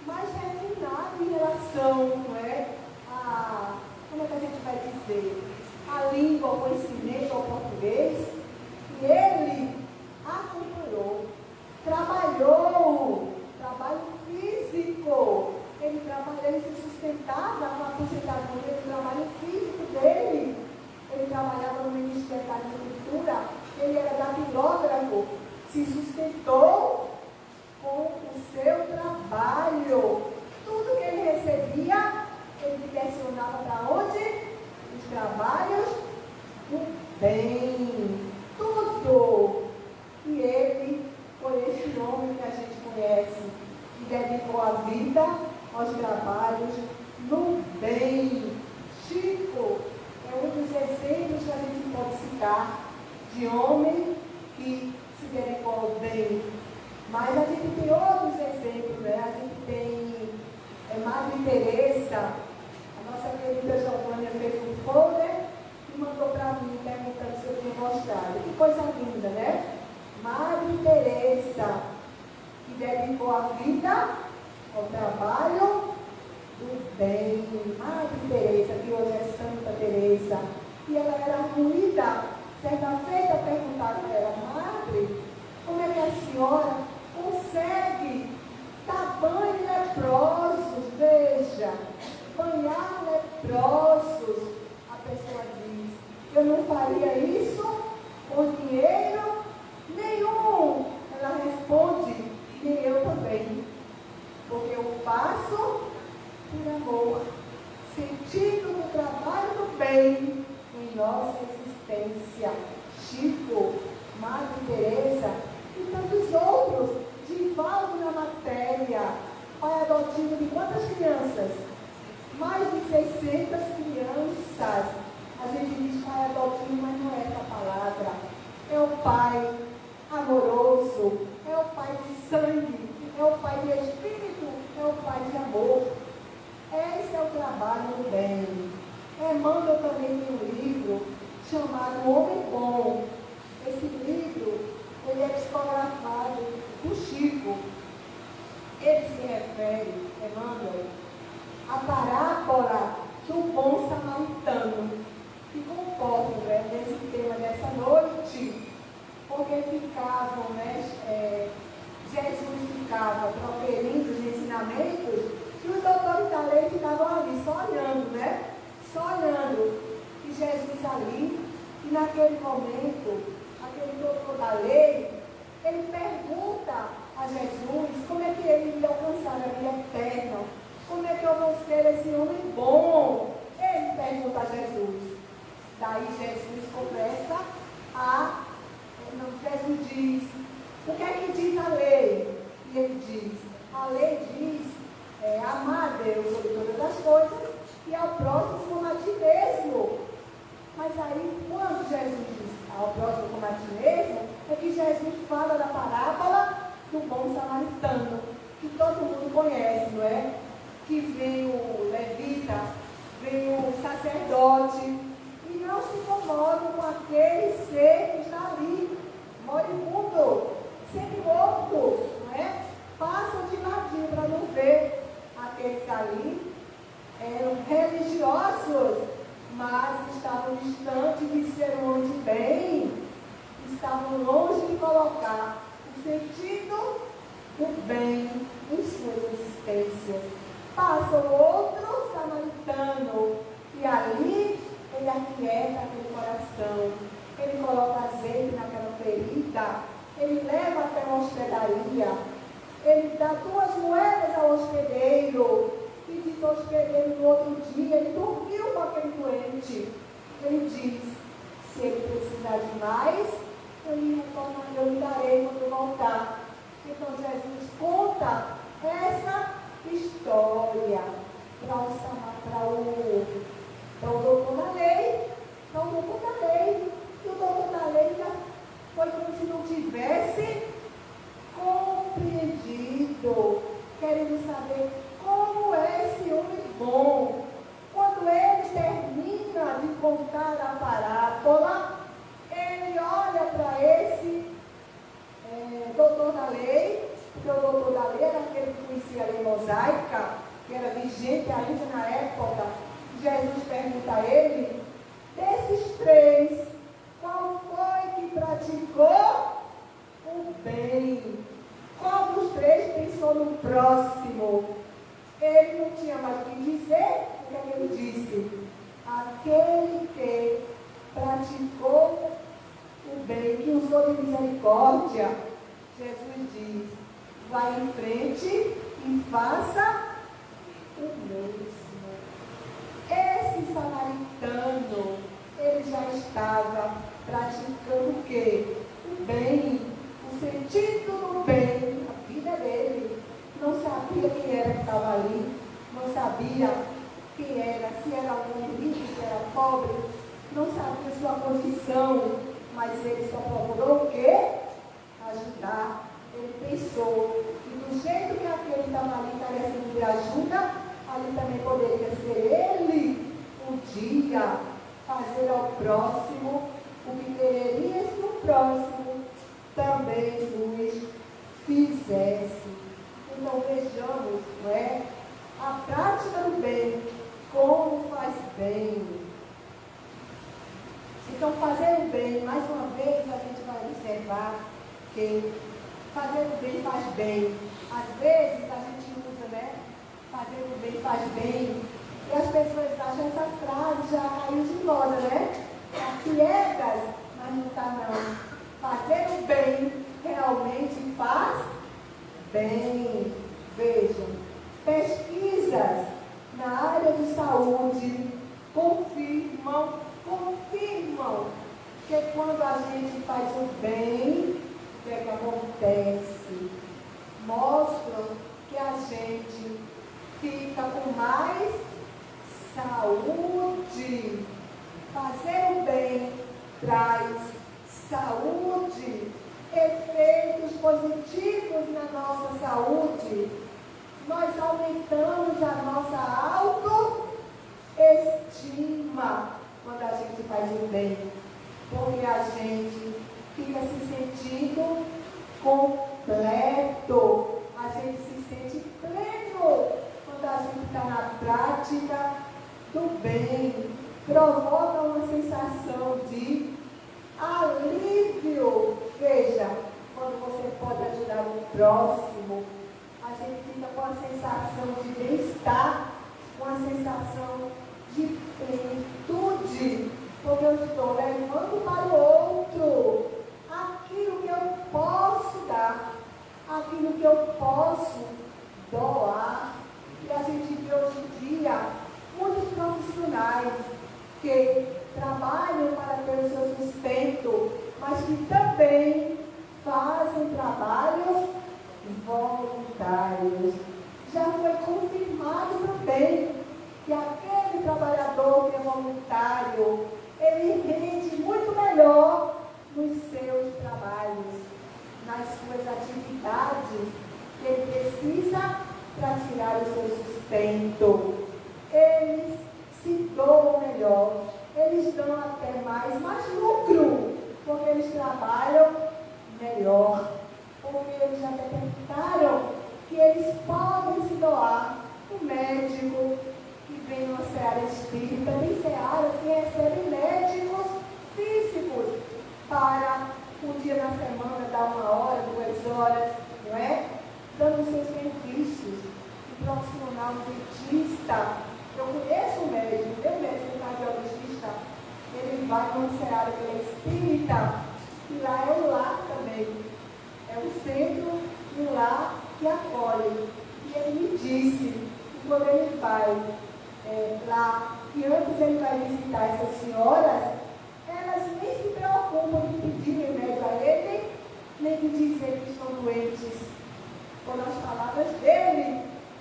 mais refinado em relação, não é, a, como é que a gente vai dizer, a língua, o conhecimento ao português, e ele acompanhou, trabalhou, trabalho físico, ele se sustentava com a aposentadoria do trabalho físico dele, ele trabalhava no Ministério da Agricultura, ele era datilógrafo, se sustentou com o seu trabalho. Tudo que ele recebia, ele direcionava para onde? Os trabalhos do bem. Tudo. E ele foi esse homem que a gente conhece, que dedicou a vida aos trabalhos no bem. Chico é um dos exemplos que a gente pode citar de homem que se dedicou ao bem. Mas a gente tem outros exemplos, né? A gente tem Madre Teresa, a nossa querida Giovânia fez um folder e mandou para mim perguntando se eu tinha gostado. Que coisa linda, né? Madre Teresa, que dedicou a vida ao trabalho do bem. Madre Teresa, que hoje precisa. E ela era moída. Certa feita perguntaram a ela: madre, como é que a senhora consegue dar banho em leprosos? Veja, banhar leprosos. A pessoa diz: eu não faria isso por dinheiro nenhum. Ela responde: nem eu também, porque eu faço por amor, sentido do trabalho do bem em nossa existência. Chico, Madre Teresa e tantos outros. Divaldo na matéria, pai adotivo de quantas crianças? Mais de 600 crianças. A gente diz pai adotivo, mas não é essa palavra. É o pai amoroso, é o pai de sangue, é o pai de espírito, é o pai de amor. Esse é o trabalho do bem. Emmanuel também tem um livro chamado O Homem Bom. Esse livro, ele é psicografado do Chico. Ele se refere, Emmanuel, à parábola do bom samaritano, que concordo, né, nesse tema dessa noite, porque ficavam, né, Jesus ficava proferindo os ensinamentos e os doutores da lei ficavam ali, só olhando, né? Só olhando. E Jesus ali, e naquele momento, aquele doutor da lei, ele pergunta a Jesus como é que ele ia alcançar a vida eterna. Como é que eu vou ser esse homem bom? Ele pergunta a Jesus. Daí Jesus começa a... Jesus diz, o que é que diz a lei? E ele diz, a lei diz, amar a Deus sobre todas as coisas e ao próximo como a ti mesmo. Mas aí, quando Jesus diz ao próximo como a ti mesmo, é que Jesus fala da parábola do bom samaritano, que todo mundo conhece, não é? Que vem o levita, vem o sacerdote, e não se incomodam com aquele ser que está ali, moribundo, semi-morto, não é? Passam de ladinho para não ver. Aqueles ali eram religiosos, mas estavam distantes de ser um homem de bem, estavam longe de colocar o sentido do bem em suas existências. Passa o outro samaritano, e ali ele aquieta aquele coração, ele coloca azeite naquela ferida, ele leva até uma hospedaria, ele dá 2 moedas ao hospedeiro, e diz ao hospedeiro no outro dia, ele dormiu com aquele doente. Ele diz, se ele precisar de mais, eu lhe darei quando voltar. Então Jesus conta essa história para o doutor da lei, e o doutor da lei já foi como se não tivesse compreendido, querendo saber como é esse homem bom. Quando ele termina de contar a parábola, ele olha para esse doutor da lei, porque o doutor da lei era aquele que conhecia a lei mosaica, que era vigente ainda na época. Jesus pergunta a ele, desses 3, qual foi que praticou o bem? Qual dos 3 pensou no próximo? Ele não tinha mais o que dizer, o que é que ele disse? Aquele que praticou o bem, que usou de misericórdia. Jesus diz, vai em frente e faça o mesmo. Esse samaritano, ele já estava praticando o quê? O bem, o sentido do bem, a vida dele. Não sabia quem era que estava ali, não sabia quem era, se era um rico, se era pobre, não sabia sua condição, mas ele só procurou o quê? Ajudar. Ele pensou que do jeito que aquele estava ali carecendo de ajuda, ali também poderia ser ele um dia fazer ao próximo o que quereria se o próximo também nos fizesse. Então vejamos, não é? A prática do bem, como faz bem. Então, fazer o bem, mais uma vez, a gente vai observar que fazer o bem faz bem. Às vezes, a gente usa, né? Fazer o bem faz bem. E as pessoas acham essa frase já caiu de moda, né? Está ciegas, mas não está não. Fazer o bem realmente faz bem. Vejam, pesquisas na área de saúde confirmam que quando a gente faz o bem, o que é que acontece? Mostram que a gente fica com mais saúde. Fazer o bem traz saúde, efeitos positivos na nossa saúde. Nós aumentamos a nossa autoestima quando a gente faz o bem, porque a gente fica se sentindo completo, a gente se sente pleno quando a gente está na prática do bem, provoca uma sensação de alívio. Veja, quando você pode ajudar o próximo, a gente fica com a sensação de bem-estar, com a sensação de plenitude, porque eu estou levando para o outro aquilo que eu posso dar, aquilo que eu posso doar. E a gente vê hoje em dia muitos profissionais que trabalham para ter o seu sustento, mas que também fazem trabalhos voluntários. Já foi confirmado também que aquele trabalhador que é voluntário, ele rende muito melhor nos seus trabalhos, nas suas atividades que ele precisa para tirar o seu sustento. Eles se doam melhor, eles dão até mais lucro, porque eles trabalham melhor, porque eles já detectaram que eles podem se doar. O médico que vem numa seara espírita, tem searas que recebem médicos físicos para um dia na semana dar 1 hora, 2 horas, não é? Dando seus benefícios. O profissional dentista, eu conheço um médico, meu médico cardiologista, ele vai numa seara que é espírita, e lá é o lar também. É um centro e um lar que acolhe. E ele me disse que quando ele vai lá, e antes ele vai visitar essas senhoras, elas nem se preocupam de pedir remédio a ele, nem de dizer que estão doentes. Com as palavras dele,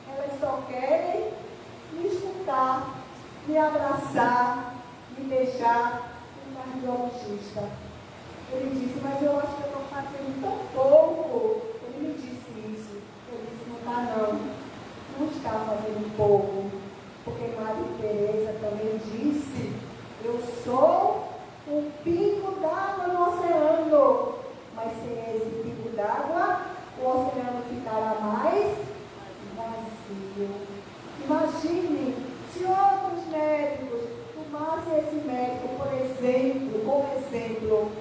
elas só querem me escutar, me abraçar, me deixar um cardiologista. Ele disse, mas eu acho que eu estou fazendo tão pouco. Ele me disse isso. Eu disse, não está não. Não está fazendo pouco. Porque Maria Teresa também disse, eu sou um pingo d'água no oceano. Mas sem esse pingo d'água, o oceano ficará mais vazio. Imagine se outros médicos tomassem esse médico, por exemplo, como exemplo,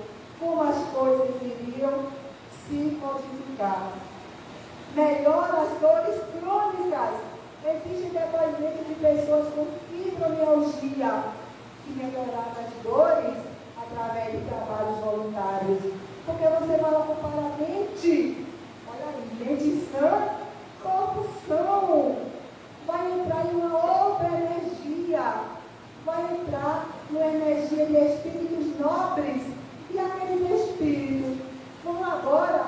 como as coisas iriam se modificar. Melhora as dores crônicas. Existem depoimentos de pessoas com fibromialgia que melhoraram as dores através de trabalhos voluntários. Porque você vai lá comparar a mente. Olha aí, mente sã, corpo são. Vai entrar em uma outra energia. Vai entrar numa energia de espíritos nobres. E aqueles espíritos vão agora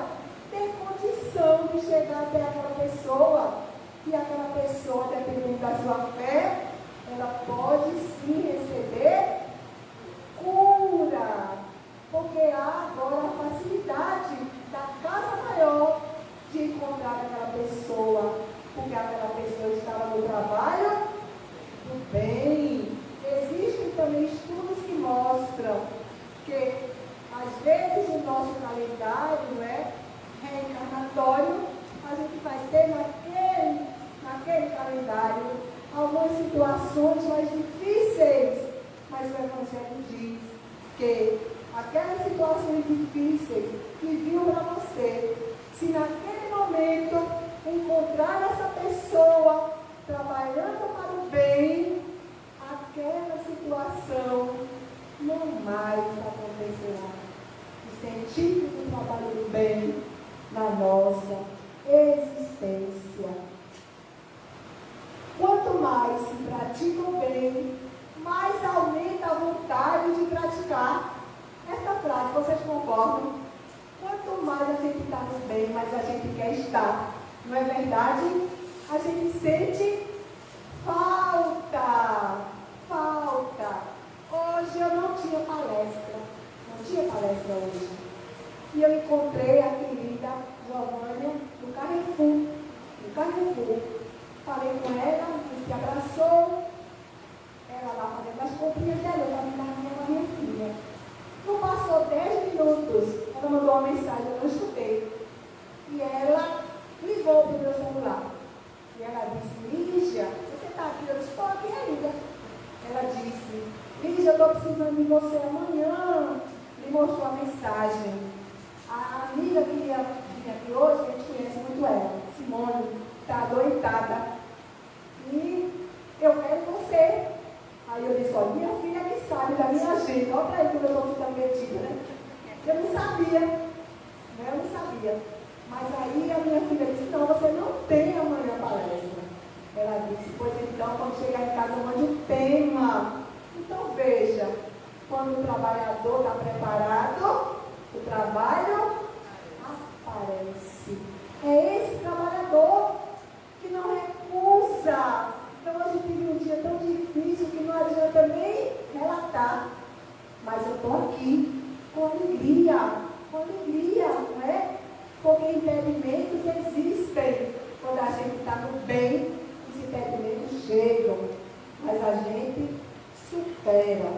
ter condição de chegar até aquela pessoa. E aquela pessoa, dependendo da sua fé, ela pode sim receber cura. Porque há agora a facilidade da casa maior de encontrar aquela pessoa. Porque aquela pessoa estava no trabalho do bem. Existem também estudos que mostram que, às vezes, o nosso calendário reencarnatório, a gente vai ter naquele calendário algumas situações mais difíceis. Mas o Evangelho diz que aquelas situações difíceis que viu para você, se naquele momento encontrar essa pessoa trabalhando para o bem, aquela situação não mais acontecerá. O sentido do trabalho do bem na nossa existência. Quanto mais se pratica o bem, mais aumenta a vontade de praticar. Essa frase, vocês concordam? Quanto mais a gente está no bem, mais a gente quer estar. Não é verdade? A gente sente falta. Hoje eu não tinha palestra. Não tinha palestra hoje. E eu encontrei a querida Giovânia no Carrefour. Falei com ela, se abraçou. Ela lá fazendo as comprinhas dela, eu estava com a minha filha. Não passou 10 minutos, ela mandou uma mensagem, eu não escutei. E ela ligou para o meu celular. E ela disse: Lígia, você está aqui? Eu disse: estou aqui ainda. Ela disse: Lígia, eu estou precisando de você amanhã. Me mostrou a mensagem. A amiga que vinha aqui hoje, a gente conhece muito ela, Simone, está adoentada. E eu quero você. Aí eu disse: olha, minha filha que sabe da minha agenda. Olha para aí como eu estou ficando metida, né? Eu não sabia. Mas aí a minha filha disse: não, você não tem amanhã palestra. Ela disse: pois então, quando chegar em casa, eu mande um tema. Então veja, quando o trabalhador está preparado, o trabalho aparece. É esse trabalhador que não recusa. Então hoje tive um dia tão difícil que não adianta nem relatar. Mas eu estou aqui com alegria, não é? Porque impedimentos existem. Quando a gente está no bem, os impedimentos chegam. Mas a gente supera.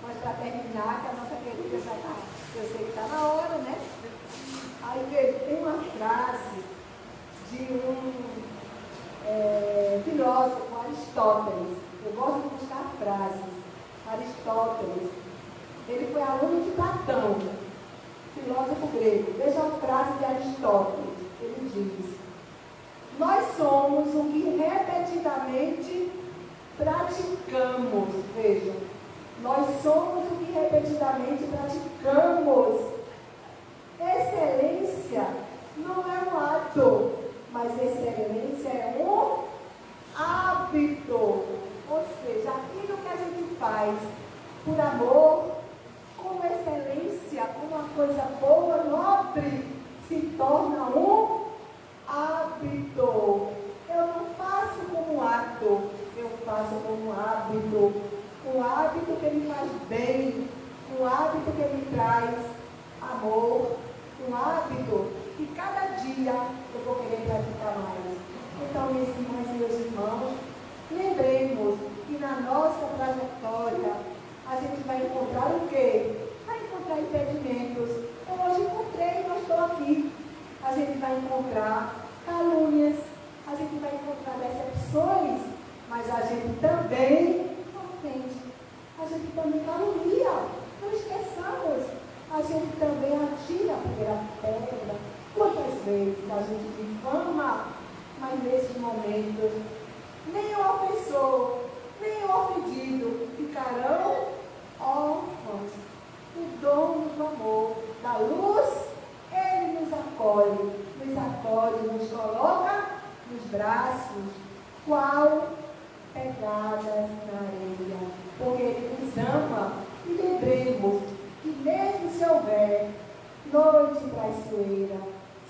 Mas para terminar, que a nossa querida já está, eu sei que está na hora, né? Aí veja, tem uma frase de um filósofo, Aristóteles. Eu gosto de buscar frases. Aristóteles, ele foi aluno de Platão, filósofo grego. Veja a frase de Aristóteles. Ele diz: nós somos o que repetidamente praticamos. Vejam, nós somos o que repetidamente praticamos. Excelência não é um ato, mas excelência é um hábito. Ou seja, aquilo que a gente faz por amor, com excelência, com uma coisa boa, nobre, se torna um hábito. Eu não faço como ato, eu faço como hábito. Um hábito que me faz bem, um hábito que me traz amor, um hábito que cada dia eu vou querer praticar mais. Então, minhas irmãs e meus irmãos, lembremos que na nossa trajetória a gente vai encontrar o quê? Vai encontrar impedimentos. Eu hoje encontrei, não estou aqui. A gente vai encontrar calúnias, a gente vai encontrar decepções, mas a gente também ofende. A gente também calunia. Não esqueçamos. A gente também atira a primeira pedra. Quantas vezes a gente difama, mas nesses momentos, nem o ofensor, nem o ofendido ficarão órfãos. O dono do amor, da luz, ele nos acolhe, nos coloca nos braços, qual pegadas na areia, porque ele nos ama. E lembremos que mesmo se houver noite traiçoeira,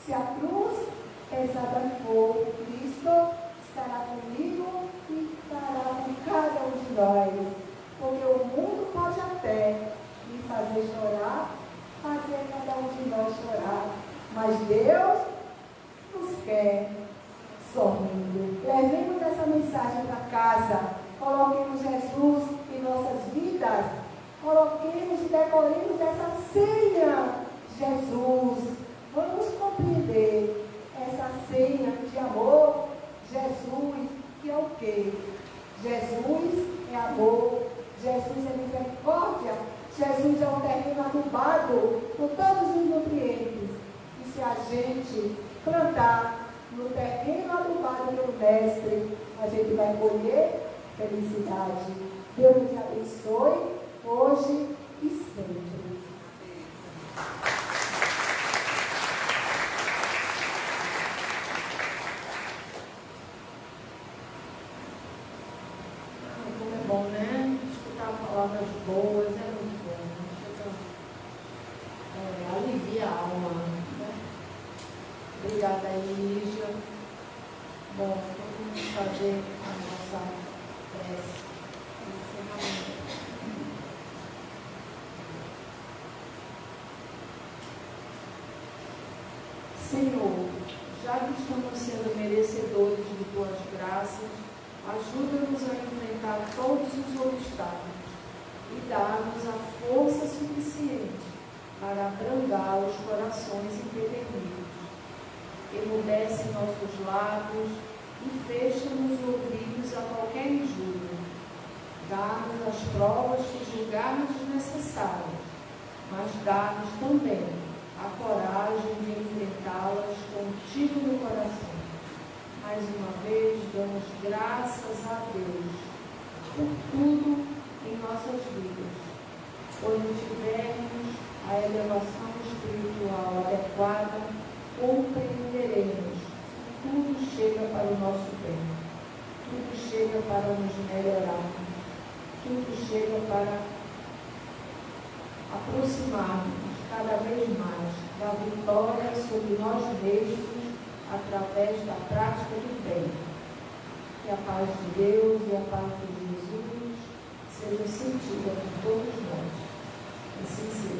se a cruz pesada for, Cristo estará comigo e estará com cada um de nós. Porque o mundo pode até me fazer chorar, fazer cada um de nós chorar, mas Deus nos quer sorrindo. Levemos essa mensagem para casa, coloquemos Jesus em nossas vidas, coloquemos e decoremos essa ceia. Jesus, vamos compreender essa ceia de amor. Jesus, que é o quê? Jesus é amor, Jesus é misericórdia, Jesus é um terreno adubado com todos os nutrientes. E se a gente plantar no terreno adubado pelo Mestre, a gente vai colher felicidade. Deus nos abençoe, hoje e sempre. Como é bom, né? Escutar palavras boas é muito bom. Alivia a alma, né? Obrigada, Lígia. Bom, vamos fazer a nossa prece. Senhor, já que estamos sendo merecedores de tuas graças, ajuda-nos a enfrentar todos os obstáculos e dá-nos a força suficiente para abrandar os corações empedernidos. Emudece nossos lábios e fecha-nos os ouvidos a qualquer injúria. Dá-nos as provas que julgarmos necessárias, mas dá-nos também a coragem de enfrentá-las contigo no coração. Mais uma vez, damos graças a Deus por tudo em nossas vidas. Quando tivermos a elevação espiritual adequada, compreenderemos que tudo chega para o nosso bem, tudo chega para nos melhorarmos, tudo chega para aproximarmos cada vez mais da vitória sobre nós mesmos através da prática do bem. Que a paz de Deus e a paz de Jesus sejam sentidas por todos nós. Assim seja.